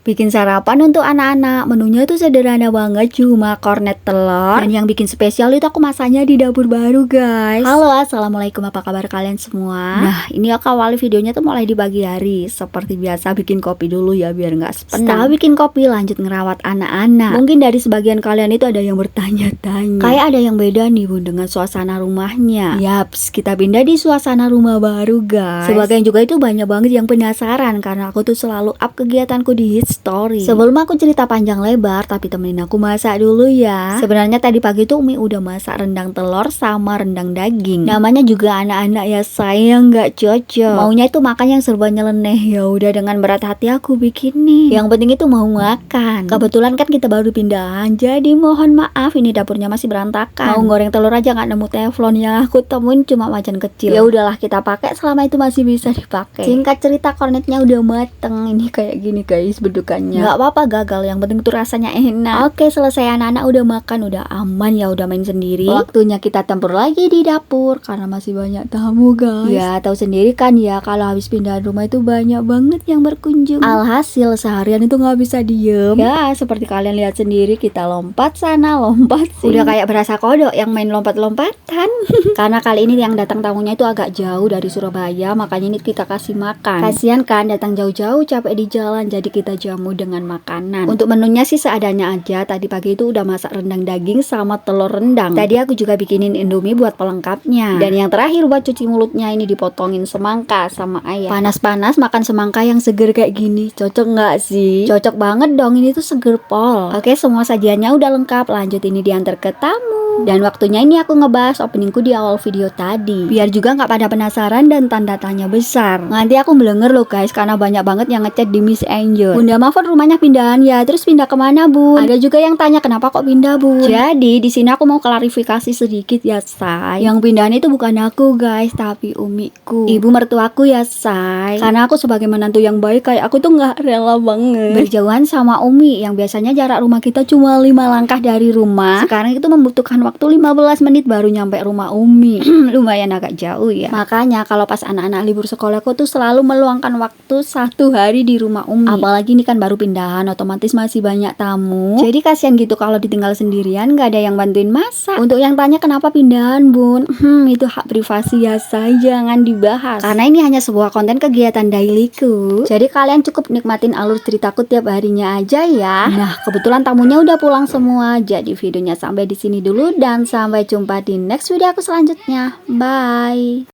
Bikin sarapan untuk anak-anak. Menunya tuh sederhana banget, cuma kornet telur. Dan yang bikin spesial itu aku masaknya di dapur baru, guys. Halo, assalamualaikum, apa kabar kalian semua? Nah, ini aku awali videonya tuh mulai di pagi hari. Seperti biasa bikin kopi dulu ya, biar nggak sepenang. Setelah bikin kopi, lanjut ngerawat anak-anak. Mungkin dari sebagian kalian itu ada yang bertanya-tanya, kayak ada yang beda nih Bun dengan suasana rumahnya. Yaps, kita pindah di suasana rumah baru, guys. Sebagian juga itu banyak banget yang penasaran karena aku tuh selalu up kegiatanku di story. Sebelum aku cerita panjang lebar, tapi temenin aku masak dulu ya. Sebenarnya tadi pagi tuh Umi udah masak rendang telur sama rendang daging. Namanya juga anak-anak ya, sayang nggak cocok. Maunya itu makan yang serba nyeleneh. Ya udah, dengan berat hati aku bikin nih. Yang penting itu mau makan. Kebetulan kan kita baru pindahan, jadi mohon maaf ini dapurnya masih berantakan. Mau goreng telur aja nggak nemu teflon, yang aku temuin cuma wajan kecil. Ya udahlah, kita pakai selama itu masih bisa dipakai. Singkat cerita, kornetnya udah mateng. Ini kayak gini guys bentukannya. Nggak apa-apa gagal, yang penting tuh rasanya enak. Oke, selesai anak-anak udah makan, udah aman ya, udah main sendiri. Waktunya kita tempur lagi di dapur karena masih banyak tamu, guys. Ya tahu sendiri kan ya, kalau habis pindahan rumah itu banyak banget yang berkunjung. Alhasil seharian itu nggak bisa diem. Ya seperti kalian lihat sendiri, kita lompat sana lompat sini. Udah kayak berasa kodok yang main lompat-lompatan. Karena kali ini yang datang tamunya itu agak jauh dari Surabaya, makanya ini kita kasih makan. Kasian kan datang jauh-jauh, capek di jalan, jadi kita jamu dengan makanan. Untuk menunya sih seadanya aja. Tadi pagi itu udah masak rendang daging sama telur rendang. Tadi aku juga bikinin indomie buat pelengkapnya. Dan yang terakhir buat cuci mulutnya, ini dipotongin semangka sama ayam. Panas-panas makan semangka yang seger kayak gini, cocok nggak sih? Cocok banget dong, ini tuh seger pol. Oke, semua sajiannya udah lengkap, lanjut ini diantar ke tamu. Dan waktunya ini aku ngebahas openingku di awal video tadi, biar juga nggak pada penasaran dan tanda tanya besar. Nanti aku belenger loh guys, karena banyak banget yang ngechat di Miss Angel. Bunda Mafon rumahnya pindahan ya, terus pindah kemana Bun? Ada juga yang tanya kenapa kok pindah Bun? Jadi di sini aku mau klarifikasi sedikit ya say. Yang pindahan itu bukan aku guys, tapi umiku, ibu mertuaku ya say. Karena aku sebagai menantu yang baik, kayak aku tuh nggak rela banget berjauhan sama umi yang biasanya jarak rumah kita cuma 5 langkah dari rumah. Sekarang itu membutuhkan waktu 15 menit baru nyampe rumah umi. Lumayan agak jauh ya. Makanya kalau pas anak-anak libur sekolah, aku tuh selalu meluangkan waktu 1 hari di rumah umi. Apalagi ini kan baru pindahan, otomatis masih banyak tamu. Jadi kasihan gitu kalau ditinggal sendirian, gak ada yang bantuin masak. Untuk yang tanya kenapa pindahan Bun, itu hak privasi ya say, jangan dibahas. Karena ini hanya sebuah konten kegiatan dailyku. Jadi kalian cukup nikmatin alur ceritaku tiap harinya aja ya. Nah, kebetulan tamunya udah pulang semua. Jadi videonya sampai di sini dulu dan sampai jumpa di next video aku selanjutnya. Bye.